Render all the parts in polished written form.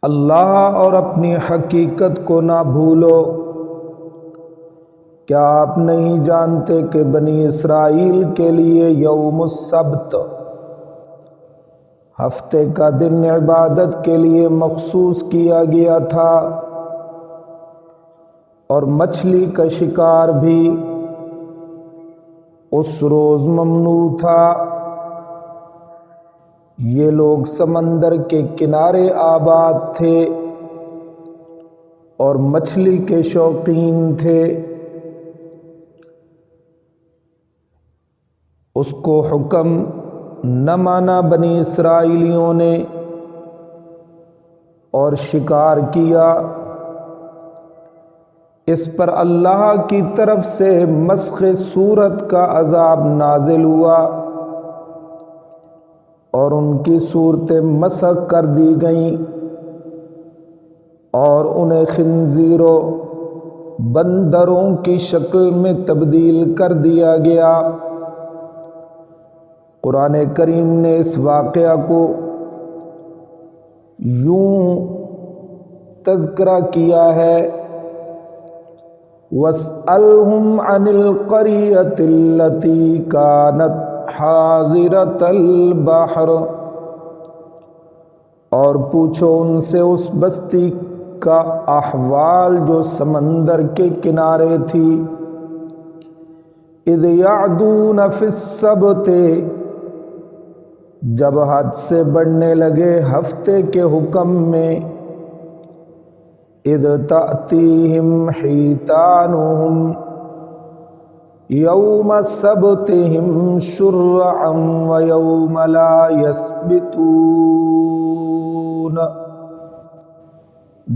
اللہ اور اپنی حقیقت کو نہ بھولو۔ کیا آپ نہیں جانتے کہ بنی اسرائیل کے لیے یوم السبت، ہفتے کا دن عبادت کے لیے مخصوص کیا گیا تھا، اور مچھلی کا شکار بھی اس روز ممنوع تھا۔ یہ لوگ سمندر کے کنارے آباد تھے اور مچھلی کے شوقین تھے۔ اس کو حکم نہ مانا بنی اسرائیلیوں نے اور شکار کیا۔ اس پر اللہ کی طرف سے مسخ صورت کا عذاب نازل ہوا اور ان کی صورتیں مسخ کر دی گئیں اور انہیں خنزیروں بندروں کی شکل میں تبدیل کر دیا گیا۔ قرآن کریم نے اس واقعہ کو یوں تذکرہ کیا ہے، وَاسْأَلْهُمْ عَنِ الْقَرْيَةِ الَّتِي كَانَتْ حَاضِرَةَ الْبَحْرِ، اور پوچھو ان سے اس بستی کا احوال جو سمندر کے کنارے تھی۔ اِذْ يَعْدُونَ فِي السَّبْتِ، جب حد سے بڑھنے لگے ہفتے کے حکم میں۔ اِذْ تَأْتِيهِمْ حِیتَانُهُمْ یَوْمَ سَبْتِهِمْ شُرَّعًا وَیَوْمَ لَا یَسْبِتُونَ،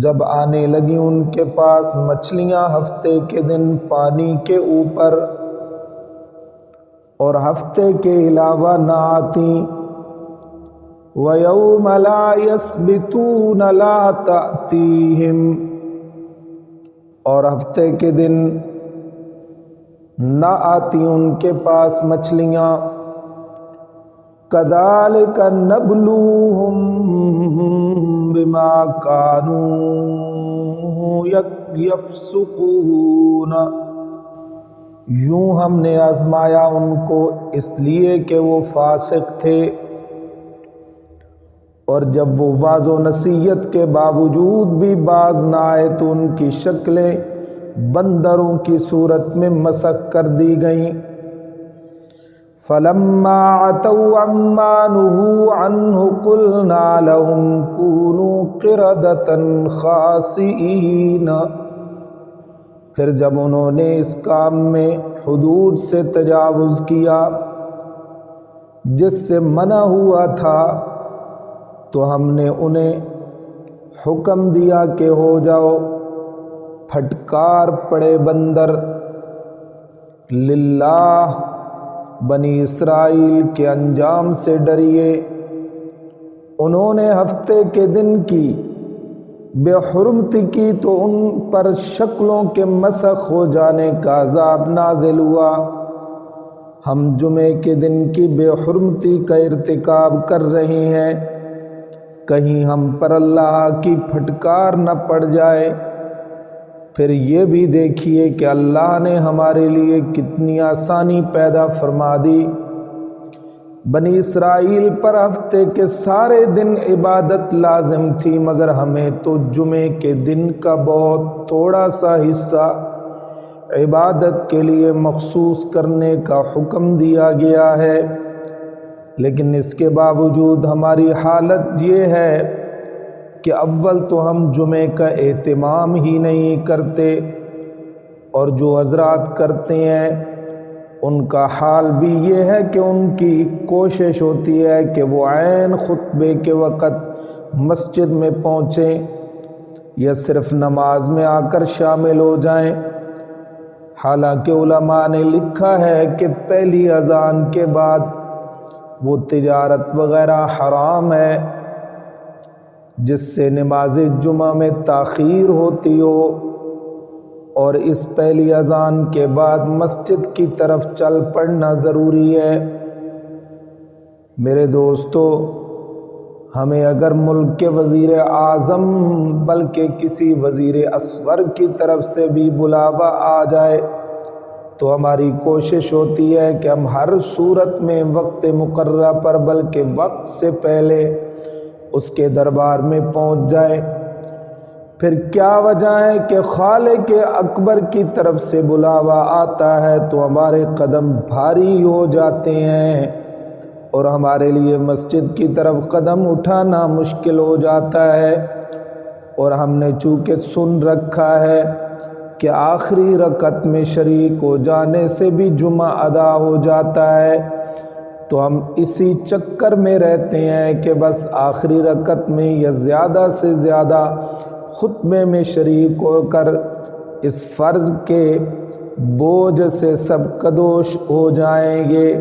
جب آنے لگی ان کے پاس مچھلیاں ہفتے کے دن پانی کے اوپر اور ہفتے کے علاوہ نہ آتیں، وَيَوْمَ لَا يَسْبِتُونَ لَا تَأْتِيهِمْ، اور ہفتے کے دن نہ آتی ان کے پاس مچھلیاں۔ كَذَلِكَ نَبْلُوهُمْ بِمَا كَانُوا يَفْسُقُونَ، یوں ہم نے آزمایا ان کو اس لیے کہ وہ فاسق تھے، اور جب وہ واعظ و نصیحت کے باوجود بھی باز نہ آئے تو ان کی شکلیں بندروں کی صورت میں مسخ کر دی گئیں۔ فَلَمَّا عَتَوْا عَمَّا نُهُوا عَنْهُ قُلْنَا لَهُمْ كُونُوا قِرَدَةً خَاسِئِينَ، پھر جب انہوں نے اس کام میں حدود سے تجاوز کیا جس سے منع ہوا تھا، تو ہم نے انہیں حکم دیا کہ ہو جاؤ پھٹکار پڑے بندر۔ للہ، بنی اسرائیل کے انجام سے ڈریے، انہوں نے ہفتے کے دن کی بے حرمتی کی تو ان پر شکلوں کے مسخ ہو جانے کا عذاب نازل ہوا۔ ہم جمعے کے دن کی بے حرمتی کا ارتکاب کر رہے ہیں، کہیں ہم پر اللہ کی پھٹکار نہ پڑ جائے۔ پھر یہ بھی دیکھیے کہ اللہ نے ہمارے لیے کتنی آسانی پیدا فرما دی۔ بنی اسرائیل پر ہفتے کے سارے دن عبادت لازم تھی، مگر ہمیں تو جمعے کے دن کا بہت تھوڑا سا حصہ عبادت کے لیے مخصوص کرنے کا حکم دیا گیا ہے۔ لیکن اس کے باوجود ہماری حالت یہ ہے کہ اول تو ہم جمعے کا اہتمام ہی نہیں کرتے، اور جو حضرات کرتے ہیں ان کا حال بھی یہ ہے کہ ان کی کوشش ہوتی ہے کہ وہ عین خطبے کے وقت مسجد میں پہنچیں یا صرف نماز میں آ کر شامل ہو جائیں۔ حالانکہ علماء نے لکھا ہے کہ پہلی اذان کے بعد وہ تجارت وغیرہ حرام ہے جس سے نماز جمعہ میں تاخیر ہوتی ہو، اور اس پہلی اذان کے بعد مسجد کی طرف چل پڑنا ضروری ہے۔ میرے دوستو، ہمیں اگر ملک کے وزیر اعظم بلکہ کسی وزیر اصغر کی طرف سے بھی بلاوا آ جائے تو ہماری کوشش ہوتی ہے کہ ہم ہر صورت میں وقت مقررہ پر بلکہ وقت سے پہلے اس کے دربار میں پہنچ جائے۔ پھر کیا وجہ ہے کہ خالق اکبر کی طرف سے بلاوا آتا ہے تو ہمارے قدم بھاری ہو جاتے ہیں اور ہمارے لیے مسجد کی طرف قدم اٹھانا مشکل ہو جاتا ہے، اور ہم نے چونکہ سن رکھا ہے کہ آخری رکعت میں شریک ہو جانے سے بھی جمعہ ادا ہو جاتا ہے، تو ہم اسی چکر میں رہتے ہیں کہ بس آخری رکعت میں یا زیادہ سے زیادہ خطبے میں شریک ہو کر اس فرض کے بوجھ سے سب کدوش ہو جائیں گے۔